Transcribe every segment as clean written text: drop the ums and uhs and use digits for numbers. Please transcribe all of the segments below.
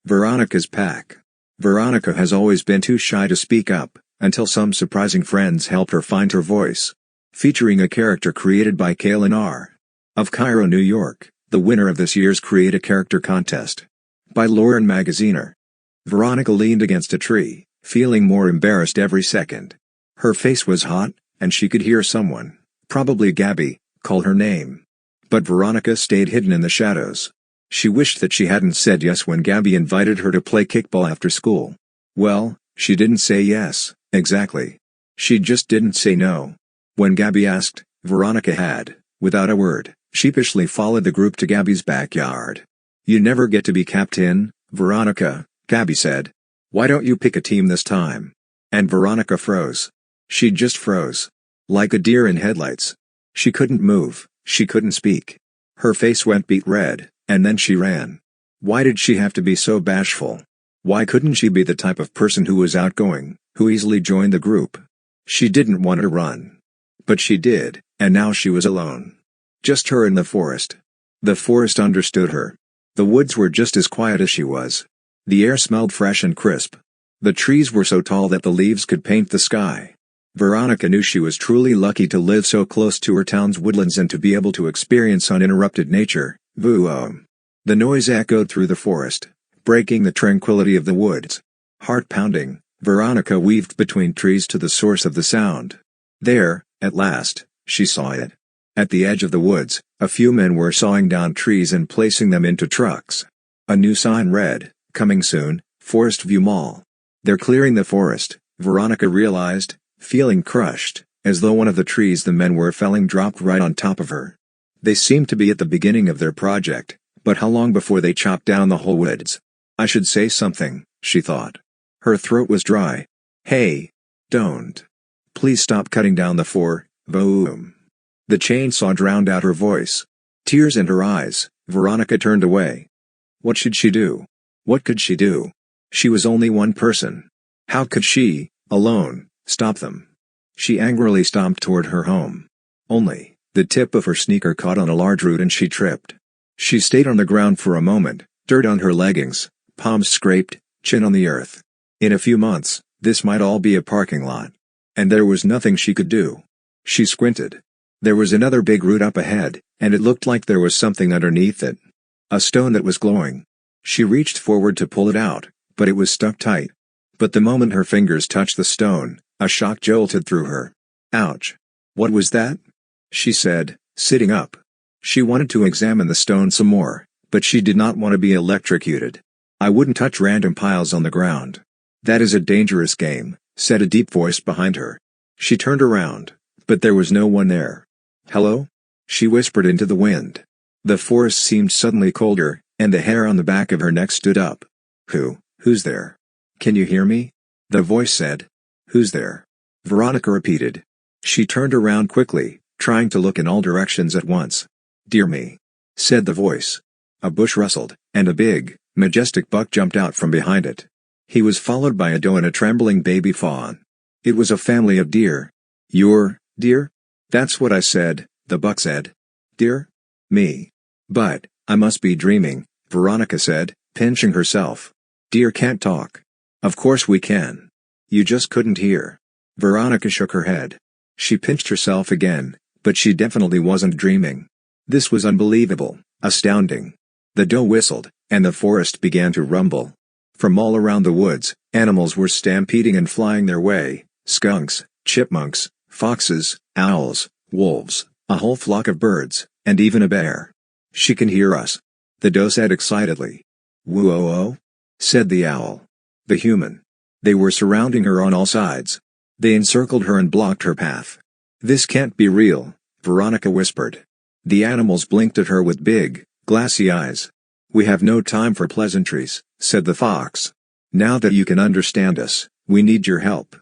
Veronica's pack. Veronica has always been too shy to speak up, until some surprising friends helped her find her voice. Featuring a character created by Kaylin R. of Cairo, New York, the winner of this year's Create a Character contest. By Lauren Magaziner. Veronica leaned against a tree, feeling more embarrassed every second. Her face was hot, and she could hear someone, probably Gabby, call her name. But Veronica stayed hidden in the shadows. She wished that she hadn't said yes when Gabby invited her to play kickball after school. Well, she didn't say yes, exactly. She just didn't say no. When Gabby asked, Veronica had, without a word, sheepishly followed the group to Gabby's backyard. "You never get to be captain, Veronica," Gabby said. "Why don't you pick a team this time?" And Veronica froze. She just froze. Like a deer in headlights. She couldn't move, she couldn't speak. Her face went beet red, and then she ran. Why did she have to be so bashful? Why couldn't she be the type of person who was outgoing, who easily joined the group? She didn't want to run. But she did, and now she was alone. Just her in the forest. The forest understood her. The woods were just as quiet as she was. The air smelled fresh and crisp. The trees were so tall that the leaves could paint the sky. Veronica knew she was truly lucky to live so close to her town's woodlands and to be able to experience uninterrupted nature. Boom! The noise echoed through the forest, breaking the tranquility of the woods. Heart-pounding, Veronica weaved between trees to the source of the sound. There, at last, she saw it. At the edge of the woods, a few men were sawing down trees and placing them into trucks. A new sign read, "Coming soon, Forest View Mall." They're clearing the forest, Veronica realized, feeling crushed, as though one of the trees the men were felling dropped right on top of her. They seemed to be at the beginning of their project, but how long before they chopped down the whole woods? I should say something, she thought. Her throat was dry. Hey! Don't. Please stop cutting down the boom. The chainsaw drowned out her voice. Tears in her eyes, Veronica turned away. What should she do? What could she do? She was only one person. How could she, alone, stop them? She angrily stomped toward her home. Only, the tip of her sneaker caught on a large root and she tripped. She stayed on the ground for a moment, dirt on her leggings, palms scraped, chin on the earth. In a few months, this might all be a parking lot. And there was nothing she could do. She squinted. There was another big root up ahead, and it looked like there was something underneath it. A stone that was glowing. She reached forward to pull it out, but it was stuck tight. But the moment her fingers touched the stone, a shock jolted through her. Ouch! What was that? She said, sitting up. She wanted to examine the stone some more, but she did not want to be electrocuted. I wouldn't touch random piles on the ground. That is a dangerous game, said a deep voice behind her. She turned around, but there was no one there. Hello? She whispered into the wind. The forest seemed suddenly colder, and the hair on the back of her neck stood up. Who's there? Can you hear me? The voice said. Who's there? Veronica repeated. She turned around quickly, trying to look in all directions at once. Dear me, said the voice. A bush rustled, and a big, majestic buck jumped out from behind it. He was followed by a doe and a trembling baby fawn. It was a family of deer. Your deer? That's what I said, the buck said. Deer? Me. But, I must be dreaming, Veronica said, pinching herself. Deer can't talk. Of course we can. You just couldn't hear. Veronica shook her head. She pinched herself again, but she definitely wasn't dreaming. This was unbelievable, astounding. The doe whistled, and the forest began to rumble. From all around the woods, animals were stampeding and flying their way, skunks, chipmunks, foxes, owls, wolves, a whole flock of birds, and even a bear. She can hear us, the doe said excitedly. Woo-oh-oh, said the owl. The human. They were surrounding her on all sides. They encircled her and blocked her path. This can't be real, Veronica whispered. The animals blinked at her with big, glassy eyes. We have no time for pleasantries, said the fox. Now that you can understand us, we need your help.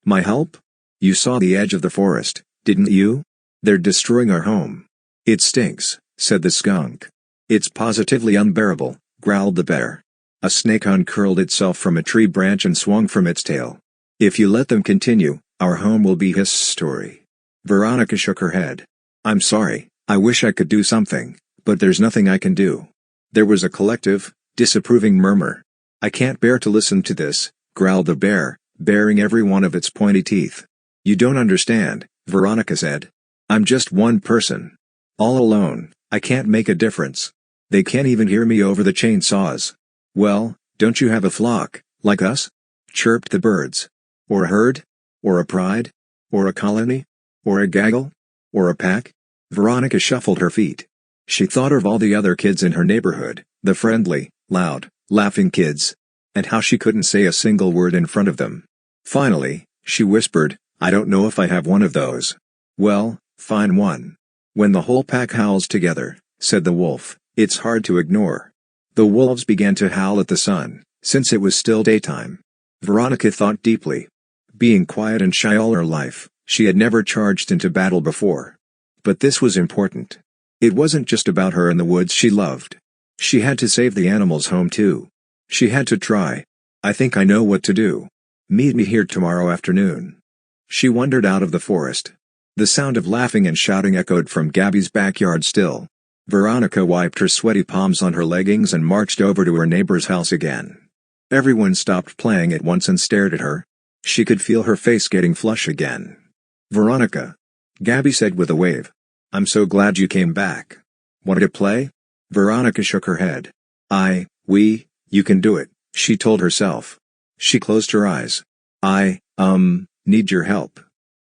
My help? You saw the edge of the forest, didn't you? They're destroying our home. It stinks, said the skunk. It's positively unbearable, growled the bear. A snake uncurled itself from a tree branch and swung from its tail. If you let them continue, our home will be history. Veronica shook her head. I'm sorry, I wish I could do something, but there's nothing I can do. There was a collective, disapproving murmur. I can't bear to listen to this, growled the bear, baring every one of its pointy teeth. You don't understand, Veronica said. I'm just one person. All alone, I can't make a difference. They can't even hear me over the chainsaws. Well, don't you have a flock, like us? Chirped the birds. Or a herd? Or a pride? Or a colony? Or a gaggle? Or a pack? Veronica shuffled her feet. She thought of all the other kids in her neighborhood, the friendly, loud, laughing kids. And how she couldn't say a single word in front of them. Finally, she whispered, I don't know if I have one of those. Well, find one. When the whole pack howls together, said the wolf, it's hard to ignore. The wolves began to howl at the sun, since it was still daytime. Veronica thought deeply. Being quiet and shy all her life, she had never charged into battle before. But this was important. It wasn't just about her and the woods she loved. She had to save the animals' home too. She had to try. I think I know what to do. Meet me here tomorrow afternoon. She wandered out of the forest. The sound of laughing and shouting echoed from Gabby's backyard still. Veronica wiped her sweaty palms on her leggings and marched over to her neighbor's house again. Everyone stopped playing at once and stared at her. She could feel her face getting flush again. Veronica, Gabby said with a wave. I'm so glad you came back. Want to play? Veronica shook her head. You can do it, she told herself. She closed her eyes. Need your help.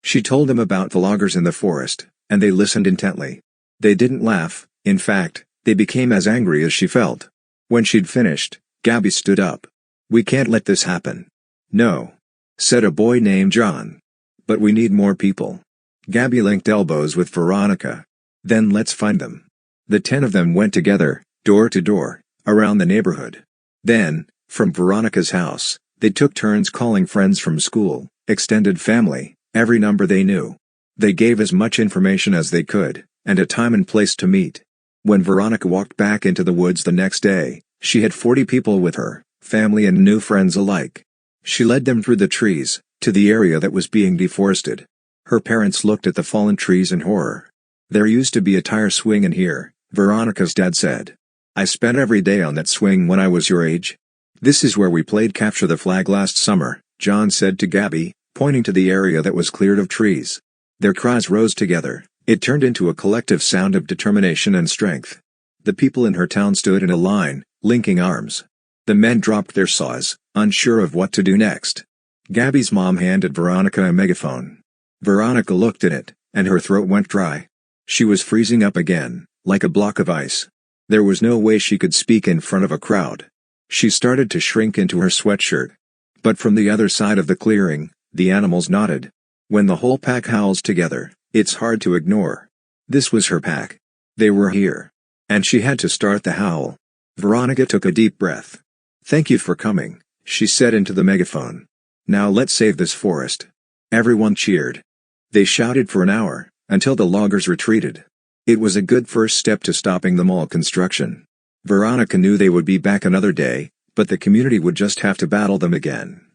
She told them about the loggers in the forest, and they listened intently. They didn't laugh, in fact, they became as angry as she felt. When she'd finished, Gabby stood up. We can't let this happen. No, said a boy named John. But we need more people. Gabby linked elbows with Veronica. Then let's find them. The 10 of them went together, door to door, around the neighborhood. Then, from Veronica's house, they took turns calling friends from school, extended family, every number they knew. They gave as much information as they could, and a time and place to meet. When Veronica walked back into the woods the next day, she had 40 people with her, family and new friends alike. She led them through the trees, to the area that was being deforested. Her parents looked at the fallen trees in horror. There used to be a tire swing in here, Veronica's dad said. I spent every day on that swing when I was your age. This is where we played capture the flag last summer, John said to Gabby, pointing to the area that was cleared of trees. Their cries rose together. It turned into a collective sound of determination and strength. The people in her town stood in a line, linking arms. The men dropped their saws, unsure of what to do next. Gabby's mom handed Veronica a megaphone. Veronica looked at it, and her throat went dry. She was freezing up again, like a block of ice. There was no way she could speak in front of a crowd. She started to shrink into her sweatshirt. But from the other side of the clearing, the animals nodded. When the whole pack howls together, it's hard to ignore. This was her pack. They were here. And she had to start the howl. Veronica took a deep breath. Thank you for coming, she said into the megaphone. Now let's save this forest. Everyone cheered. They shouted for an hour, until the loggers retreated. It was a good first step to stopping the mall construction. Veronica knew they would be back another day, but the community would just have to battle them again.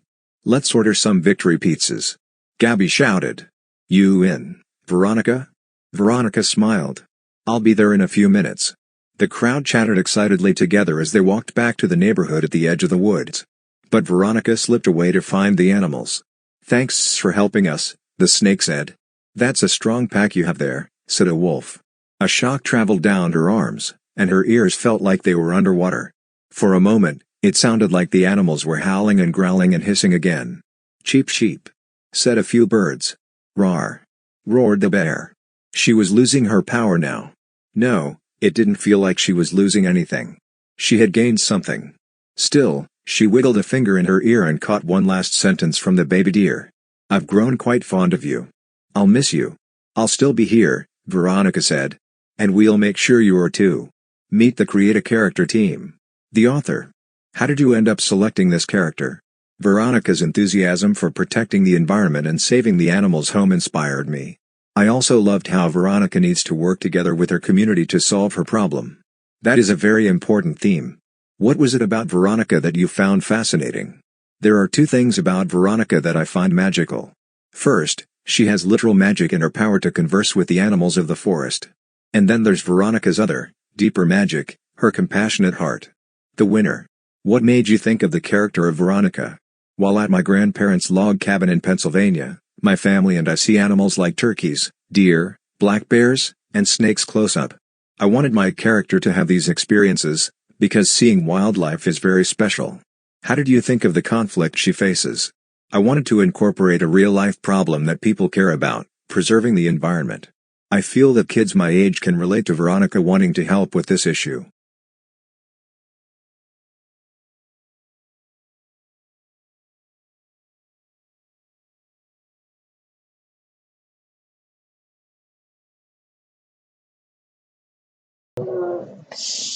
Let's order some victory pizzas. Gabby shouted. You in, Veronica? Veronica smiled. I'll be there in a few minutes. The crowd chattered excitedly together as they walked back to the neighborhood at the edge of the woods. But Veronica slipped away to find the animals. Thanks for helping us, the snake said. That's a strong pack you have there, said a wolf. A shock traveled down her arms, and her ears felt like they were underwater. For a moment, it sounded like the animals were howling and growling and hissing again. Cheep sheep, said a few birds. Roar, roared the bear. She was losing her power now. No, it didn't feel like she was losing anything. She had gained something. Still, she wiggled a finger in her ear and caught one last sentence from the baby deer. I've grown quite fond of you. I'll miss you. I'll still be here, Veronica said. And we'll make sure you are too. Meet the Create a Character team. The author. How did you end up selecting this character? Veronica's enthusiasm for protecting the environment and saving the animals' home inspired me. I also loved how Veronica needs to work together with her community to solve her problem. That is a very important theme. What was it about Veronica that you found fascinating? There are 2 things about Veronica that I find magical. First, she has literal magic in her power to converse with the animals of the forest. And then there's Veronica's other, deeper magic, her compassionate heart. The winner. What made you think of the character of Veronica? While at my grandparents' log cabin in Pennsylvania, my family and I see animals like turkeys, deer, black bears, and snakes close up. I wanted my character to have these experiences, because seeing wildlife is very special. How did you think of the conflict she faces? I wanted to incorporate a real-life problem that people care about, preserving the environment. I feel that kids my age can relate to Veronica wanting to help with this issue.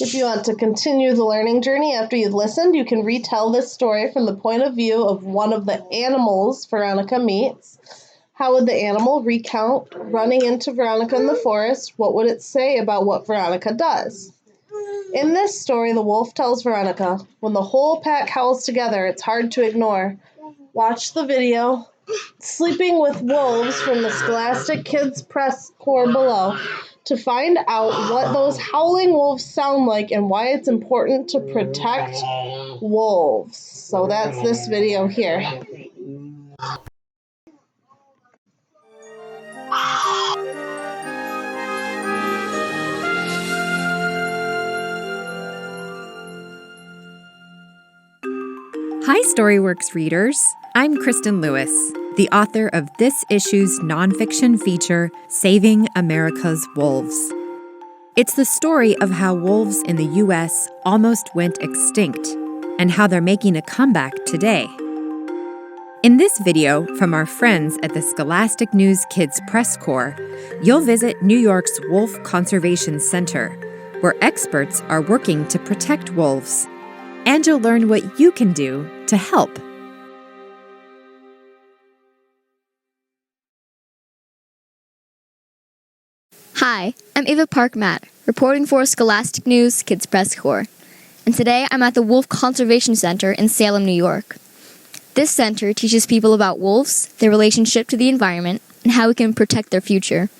If you want to continue the learning journey after you've listened, you can retell this story from the point of view of one of the animals Veronica meets. How would the animal recount running into Veronica in the forest? What would it say about what Veronica does? In this story, the wolf tells Veronica, when the whole pack howls together, it's hard to ignore. Watch the video, Sleeping with Wolves, from the Scholastic Kids Press Corps below, to find out what those howling wolves sound like and why it's important to protect wolves. So that's this video here. Hi, Storyworks readers. I'm Kristen Lewis, the author of this issue's nonfiction feature, Saving America's Wolves. It's the story of how wolves in the U.S. almost went extinct and how they're making a comeback today. In this video from our friends at the Scholastic News Kids Press Corps, you'll visit New York's Wolf Conservation Center, where experts are working to protect wolves. And you'll learn what you can do to help. Hi, I'm Ava Park-Matt, reporting for Scholastic News Kids Press Corps. And today I'm at the Wolf Conservation Center in Salem, New York. This center teaches people about wolves, their relationship to the environment, and how we can protect their future.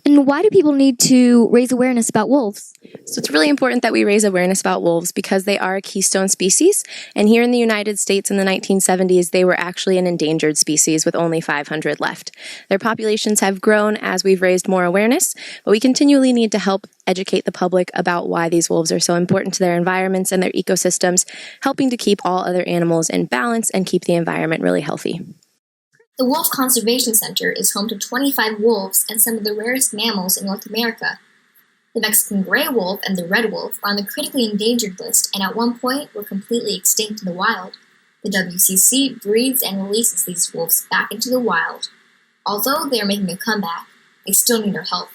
And why do people need to raise awareness about wolves? So it's really important that we raise awareness about wolves because they are a keystone species. And here in the United States in the 1970s, they were actually an endangered species with only 500 left. Their populations have grown as we've raised more awareness, but we continually need to help educate the public about why these wolves are so important to their environments and their ecosystems, helping to keep all other animals in balance and keep the environment really healthy. The Wolf Conservation Center is home to 25 wolves and some of the rarest mammals in North America. The Mexican gray wolf and the red wolf are on the critically endangered list and at one point were completely extinct in the wild. The WCC breeds and releases these wolves back into the wild. Although they are making a comeback, they still need our help.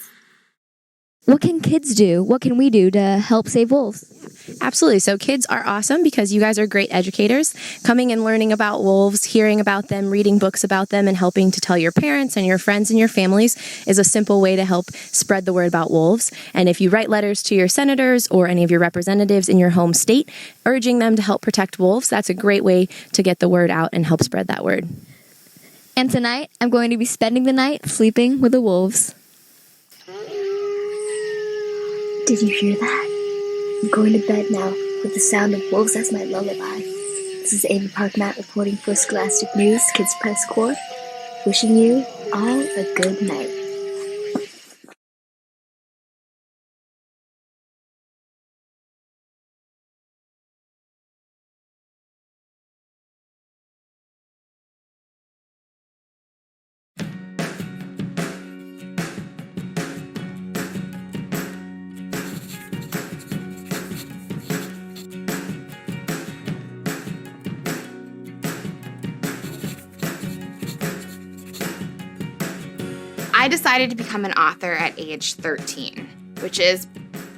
What can kids do? What can we do to help save wolves? Absolutely. So kids are awesome because you guys are great educators. Coming and learning about wolves, hearing about them, reading books about them, and helping to tell your parents and your friends and your families is a simple way to help spread the word about wolves. And if you write letters to your senators or any of your representatives in your home state, urging them to help protect wolves, that's a great way to get the word out and help spread that word. And tonight, I'm going to be spending the night sleeping with the wolves. Did you hear that? I'm going to bed now with the sound of wolves as my lullaby. This is Ava Park-Matt reporting for Scholastic News Kids Press Corps, wishing you all a good night. I decided to become an author at age 13, which is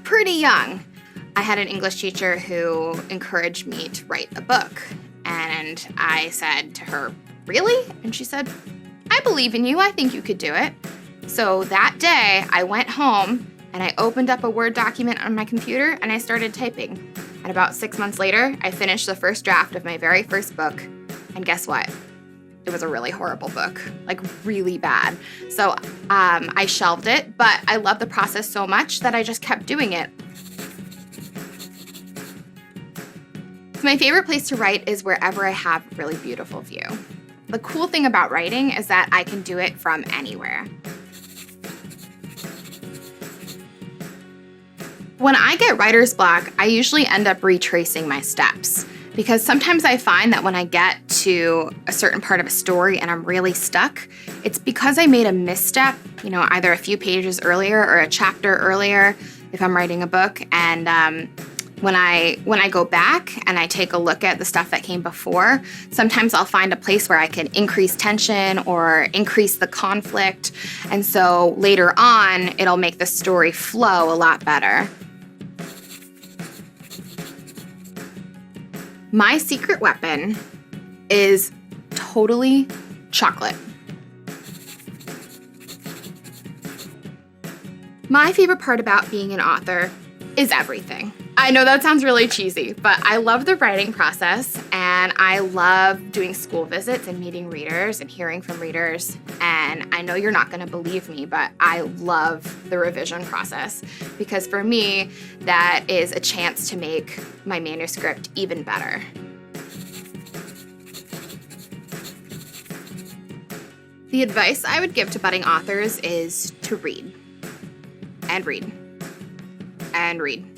pretty young. I had an English teacher who encouraged me to write a book, and I said to her, "Really?" And she said, "I believe in you. I think you could do it." So that day, I went home and I opened up a Word document on my computer and I started typing. And about 6 months later, I finished the first draft of my very first book. And guess what? It was a really horrible book, like really bad. So I shelved it, but I loved the process so much that I just kept doing it. My favorite place to write is wherever I have a really beautiful view. The cool thing about writing is that I can do it from anywhere. When I get writer's block, I usually end up retracing my steps because sometimes I find that when I get to a certain part of a story and I'm really stuck, it's because I made a misstep, either a few pages earlier or a chapter earlier if I'm writing a book. And when I go back and I take a look at the stuff that came before, sometimes I'll find a place where I can increase tension or increase the conflict. And so later on, it'll make the story flow a lot better. My secret weapon is totally chocolate. My favorite part about being an author is everything. I know that sounds really cheesy, but I love the writing process and I love doing school visits and meeting readers and hearing from readers. And I know you're not going to believe me, but I love the revision process because for me, that is a chance to make my manuscript even better. The advice I would give to budding authors is to read and read and read.